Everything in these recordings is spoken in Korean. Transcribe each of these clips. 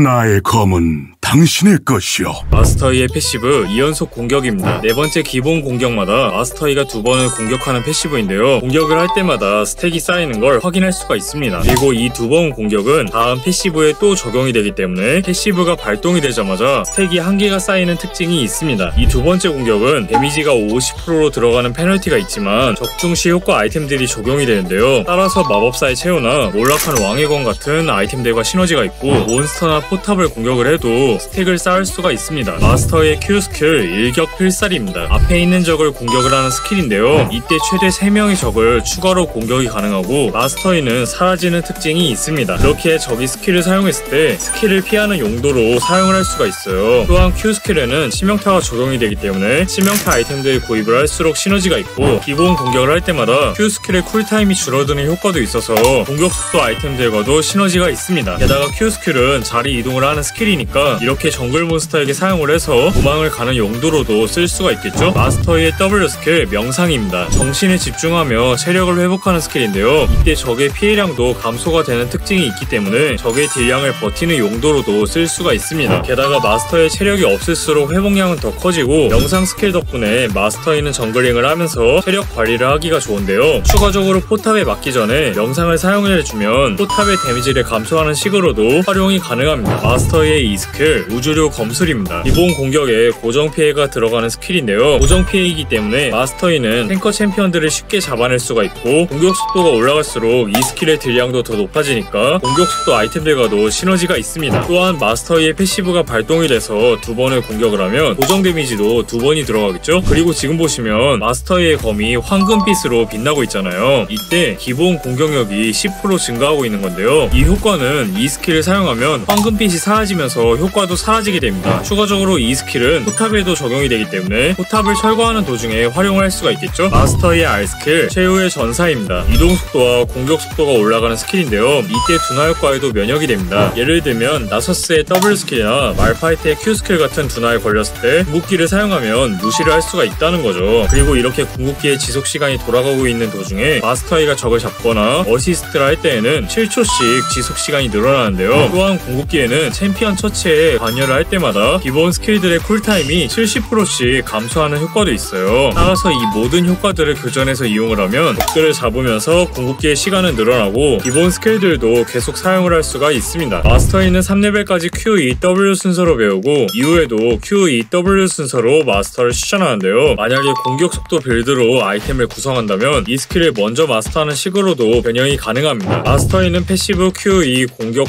나의 검은 당신의 것이요. 마스터이의 패시브 2연속 공격입니다. 네 번째 기본 공격마다 마스터이가 2번을 공격하는 패시브인데요. 공격을 할 때마다 스택이 쌓이는 걸 확인할 수가 있습니다. 그리고 이 2번 공격은 다음 패시브에 또 적용이 되기 때문에 패시브가 발동이 되자마자 스택이 1개가 쌓이는 특징이 있습니다. 이 두 번째 공격은 데미지가 50%로 들어가는 페널티가 있지만 적중시 효과 아이템들이 적용이 되는데요. 따라서 마법사의 체호나 몰락한 왕의 검 같은 아이템들과 시너지가 있고 몬스터나 포탑을 공격을 해도 스택을 쌓을 수가 있습니다. 마스터의 Q 스킬 일격 필살입니다. 앞에 있는 적을 공격을 하는 스킬인데요. 이때 최대 3명의 적을 추가로 공격이 가능하고 마스터이는 사라지는 특징이 있습니다. 이렇게 적이 스킬을 사용했을 때 스킬을 피하는 용도로 사용을 할 수가 있어요. 또한 Q 스킬에는 치명타가 적용이 되기 때문에 치명타 아이템들을 구입을 할수록 시너지가 있고 기본 공격을 할 때마다 Q 스킬의 쿨타임이 줄어드는 효과도 있어서 공격 속도 아이템들과도 시너지가 있습니다. 게다가 Q 스킬은 자리 이동을 하는 스킬이니까 이렇게 정글 몬스터에게 사용을 해서 도망을 가는 용도로도 쓸 수가 있겠죠? 마스터의 W 스킬 명상입니다. 정신에 집중하며 체력을 회복하는 스킬인데요. 이때 적의 피해량도 감소가 되는 특징이 있기 때문에 적의 딜량을 버티는 용도로도 쓸 수가 있습니다. 게다가 마스터의 체력이 없을수록 회복량은 더 커지고 명상 스킬 덕분에 마스터이는 정글링을 하면서 체력 관리를 하기가 좋은데요. 추가적으로 포탑에 맞기 전에 명상을 사용해주면 포탑의 데미지를 감소하는 식으로도 활용이 가능합니다. 마스터의 이 스킬 우주류 검술입니다. 기본 공격에 고정 피해가 들어가는 스킬인데요. 고정 피해이기 때문에 마스터이는 탱커 챔피언들을 쉽게 잡아낼 수가 있고 공격 속도가 올라갈수록 이 스킬의 딜량도 더 높아지니까 공격 속도 아이템들과도 시너지가 있습니다. 또한 마스터이의 패시브가 발동이 돼서 2번을 공격을 하면 고정 데미지도 2번이 들어가겠죠? 그리고 지금 보시면 마스터이의 검이 황금빛으로 빛나고 있잖아요. 이때 기본 공격력이 10% 증가하고 있는 건데요. 이 효과는 이 스킬을 사용하면 황금빛이 사라지면서 효과도 사라지게 됩니다. 추가적으로 이 스킬은 포탑에도 적용이 되기 때문에 포탑을 철거하는 도중에 활용할 수가 있겠죠? 마스터의 R 스킬 최후의 전사입니다. 이동 속도와 공격 속도가 올라가는 스킬인데요. 이때 둔화 효과에도 면역이 됩니다. 예를 들면 나서스의 W 스킬이나 말파이트의 Q 스킬 같은 둔화에 걸렸을 때 궁극기를 사용하면 무시를 할 수가 있다는 거죠. 그리고 이렇게 궁극기의 지속 시간이 돌아가고 있는 도중에 마스터이가 적을 잡거나 어시스트를 할 때에는 7초씩 지속 시간이 늘어나는데요. 또한 궁극기에는 챔피언 처치에 관여를 할 때마다 기본 스킬들의 쿨타임이 70%씩 감소하는 효과도 있어요. 따라서 이 모든 효과들을 교전에서 이용을 하면 적들을 잡으면서 궁극기의 시간은 늘어나고 기본 스킬들도 계속 사용을 할 수가 있습니다. 마스터이는 3레벨까지 Q, E, W 순서로 배우고 이후에도 Q, E, W 순서로 마스터를 추천하는데요. 만약에 공격 속도 빌드로 아이템을 구성한다면 이 스킬을 먼저 마스터하는 식으로도 변형이 가능합니다. 마스터이는 패시브 Q, E, 공격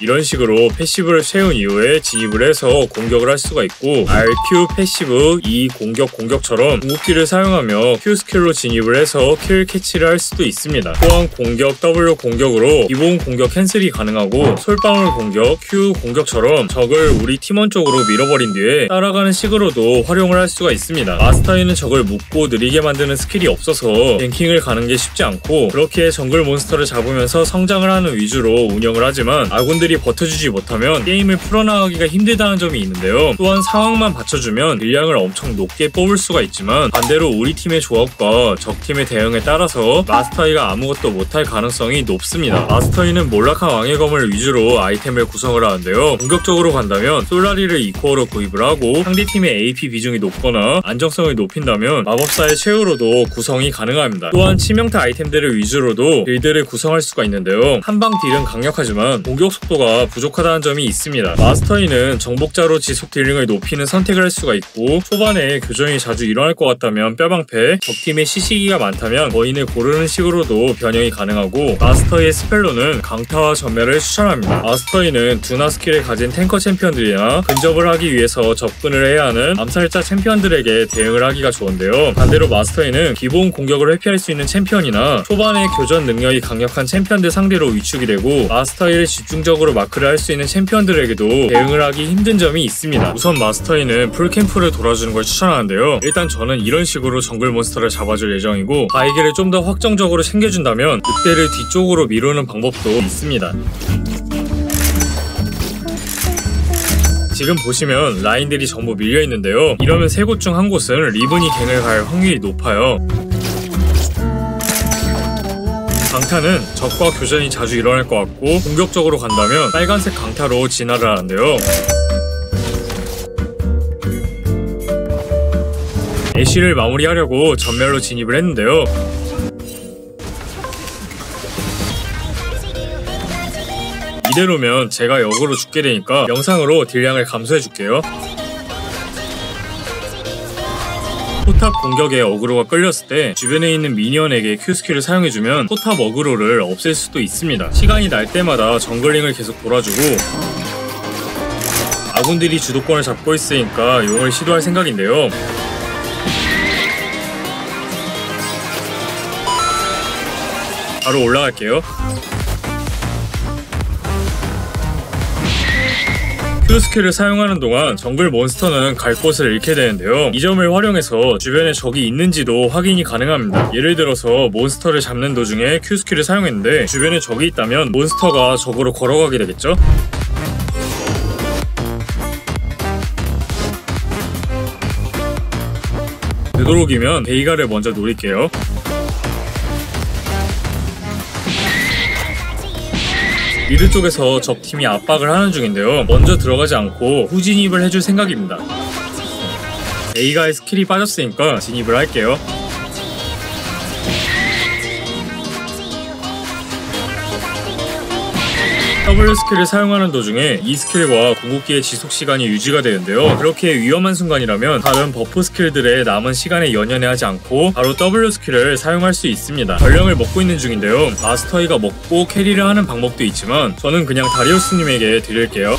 이런 식으로 패시브를 채운 이후에 진입을 해서 공격을 할 수가 있고 RQ 패시브 E 공격처럼 궁극기를 사용하며 Q 스킬로 진입을 해서 킬 캐치를 할 수도 있습니다. 또한 공격 W 공격으로 기본 공격 캔슬이 가능하고 솔방울 공격, Q 공격처럼 적을 우리 팀원 쪽으로 밀어버린 뒤에 따라가는 식으로도 활용을 할 수가 있습니다. 마스터이는 적을 묶고 느리게 만드는 스킬이 없어서 뱅킹을 가는 게 쉽지 않고 그렇게 정글 몬스터를 잡으면서 성장을 하는 위주로 운영을 하지만 아군들이 버텨주지 못하면 게임을 풀어나가기가 힘들다는 점이 있는데요. 또한 상황만 받쳐주면 딜량을 엄청 높게 뽑을 수가 있지만 반대로 우리 팀의 조합과 적팀의 대응에 따라서 마스터이가 아무것도 못할 가능성이 높습니다. 마스터이는 몰락한 왕의 검을 위주로 아이템을 구성을 하는데요. 공격적으로 간다면 솔라리를 2코어로 구입을 하고 상대팀의 AP 비중이 높거나 안정성을 높인다면 마법사의 최후로도 구성이 가능합니다. 또한 치명타 아이템들을 위주로도 빌드를 구성할 수가 있는데요. 한방 딜은 강력하지만 공격 속도가 부족하다는 점이 있습니다. 마스터이는 정복자로 지속 딜링을 높이는 선택을 할 수가 있고 초반에 교전이 자주 일어날 것 같다면 뼈방패, 적팀의 시시기가 많다면 거인을 고르는 식으로도 변형이 가능하고 마스터이의 스펠로는 강타와 전멸을 추천합니다. 마스터이는 둔화 스킬을 가진 탱커 챔피언들이나 근접을 하기 위해서 접근을 해야 하는 암살자 챔피언들에게 대응을 하기가 좋은데요. 반대로 마스터이는 기본 공격을 회피할 수 있는 챔피언이나 초반에 교전 능력이 강력한 챔피언들 상대로 위축이 되고 마스터이를 집중적으로 마크를 할 수 있는 챔피언들에게도 대응을 하기 힘든 점이 있습니다. 우선 마스터이는 풀캠프를 돌아주는 걸 추천하는데요. 일단 저는 이런 식으로 정글 몬스터를 잡아줄 예정이고 바이게를 좀 더 확정적으로 챙겨준다면 늑대를 뒤쪽으로 미루는 방법도 있습니다. 지금 보시면 라인들이 전부 밀려있는데요. 이러면 세 곳 중 한 곳은 리븐이 갱을 갈 확률이 높아요. 강타는 적과 교전이 자주 일어날 것 같고 공격적으로 간다면 빨간색 강타로 진화를 하는데요. 애쉬를 마무리하려고 전멸로 진입을 했는데요. 이대로면 제가 역으로 죽게 되니까 명상으로 딜량을 감소해줄게요. 포탑 공격에 어그로가 끌렸을 때 주변에 있는 미니언에게 Q스킬을 사용해주면 포탑 어그로를 없앨 수도 있습니다. 시간이 날 때마다 정글링을 계속 돌아주고 아군들이 주도권을 잡고 있으니까 용을 시도할 생각인데요. 바로 올라갈게요. Q스킬을 사용하는 동안 정글 몬스터는 갈 곳을 잃게 되는데요. 이 점을 활용해서 주변에 적이 있는지도 확인이 가능합니다. 예를 들어서 몬스터를 잡는 도중에 Q스킬을 사용했는데 주변에 적이 있다면 몬스터가 적으로 걸어가게 되겠죠? 되도록이면 베이가를 먼저 노릴게요. 미드 쪽에서 적팀이 압박을 하는 중인데요. 먼저 들어가지 않고 후진입을 해줄 생각입니다. 베이가의 스킬이 빠졌으니까 진입을 할게요. W 스킬을 사용하는 도중에 이 스킬과 궁극기의 지속시간이 유지가 되는데요. 그렇게 위험한 순간이라면 다른 버프 스킬들의 남은 시간에 연연해하지 않고 바로 W 스킬을 사용할 수 있습니다. 전령을 먹고 있는 중인데요. 마스터이가 먹고 캐리를 하는 방법도 있지만 저는 그냥 다리우스님에게 드릴게요.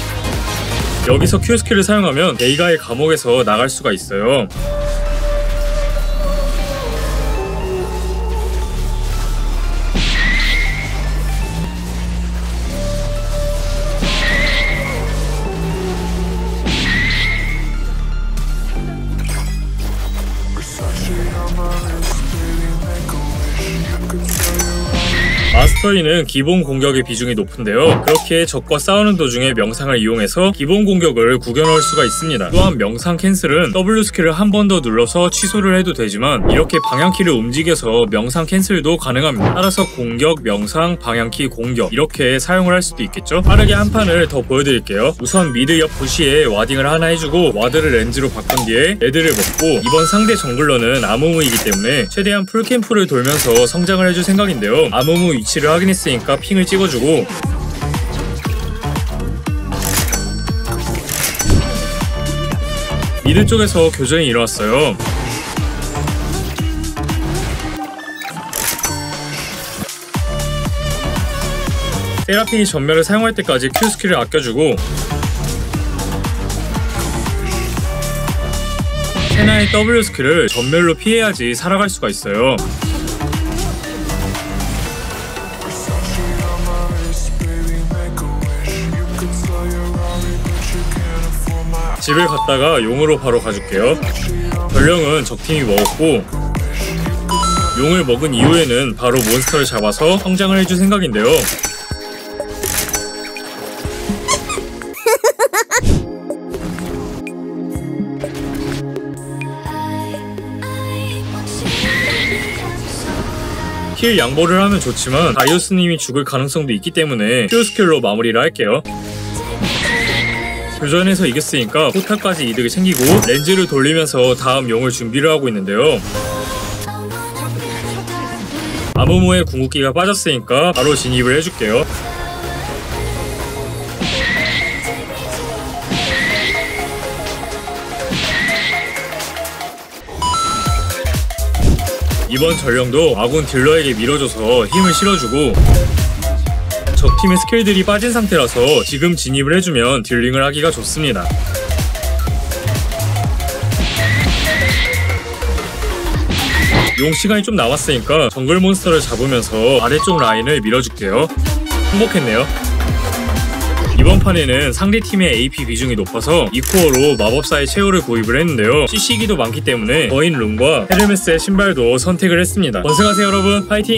여기서 Q 스킬을 사용하면 베이가의 감옥에서 나갈 수가 있어요. 마스터이는 기본 공격의 비중이 높은데요. 그렇게 적과 싸우는 도중에 명상을 이용해서 기본 공격을 구겨넣을 수가 있습니다. 또한 명상 캔슬은 W 스킬을 한 번 더 눌러서 취소를 해도 되지만 이렇게 방향키를 움직여서 명상 캔슬도 가능합니다. 따라서 공격, 명상, 방향키, 공격 이렇게 사용을 할 수도 있겠죠? 빠르게 한 판을 더 보여드릴게요. 우선 미드 옆 부시에 와딩을 하나 해주고 와드를 렌즈로 바꾼 뒤에 레드를 먹고 이번 상대 정글러는 아무무이기 때문에 최대한 풀캠프를 돌면서 성장을 해줄 생각인데요. 아무무 위치를 확인했으니까 핑을 찍어주고 미드 쪽에서 교전이 일어났어요. 세라핀이 전멸을 사용할 때까지 Q 스킬을 아껴주고 세나의 W 스킬을 전멸로 피해야지 살아갈 수가 있어요. 집을 갔다가 용으로 바로 가줄게요. 전령은 적팀이 먹었고 용을 먹은 이후에는 바로 몬스터를 잡아서 성장을 해줄 생각인데요. 킬 양보를 하면 좋지만 다이오스님이 죽을 가능성도 있기 때문에 Q 스킬로 마무리를 할게요. 교전에서 이겼으니까 포탑까지 이득을 챙기고 렌즈를 돌리면서 다음 용을 준비를 하고 있는데요. 아무무의 궁극기가 빠졌으니까 바로 진입을 해줄게요. 이번 전령도 아군 딜러에게 밀어줘서 힘을 실어주고 적팀의 스킬들이 빠진 상태라서 지금 진입을 해주면 딜링을 하기가 좋습니다. 용 시간이 좀 남았으니까 정글 몬스터를 잡으면서 아래쪽 라인을 밀어줄게요. 행복했네요. 이번 판에는 상대팀의 AP 비중이 높아서 이코어로 마법사의 체오를 구입을 했는데요. CC기도 많기 때문에 거인 룬과 헤르메스의 신발도 선택을 했습니다. 건승하세요 여러분. 파이팅!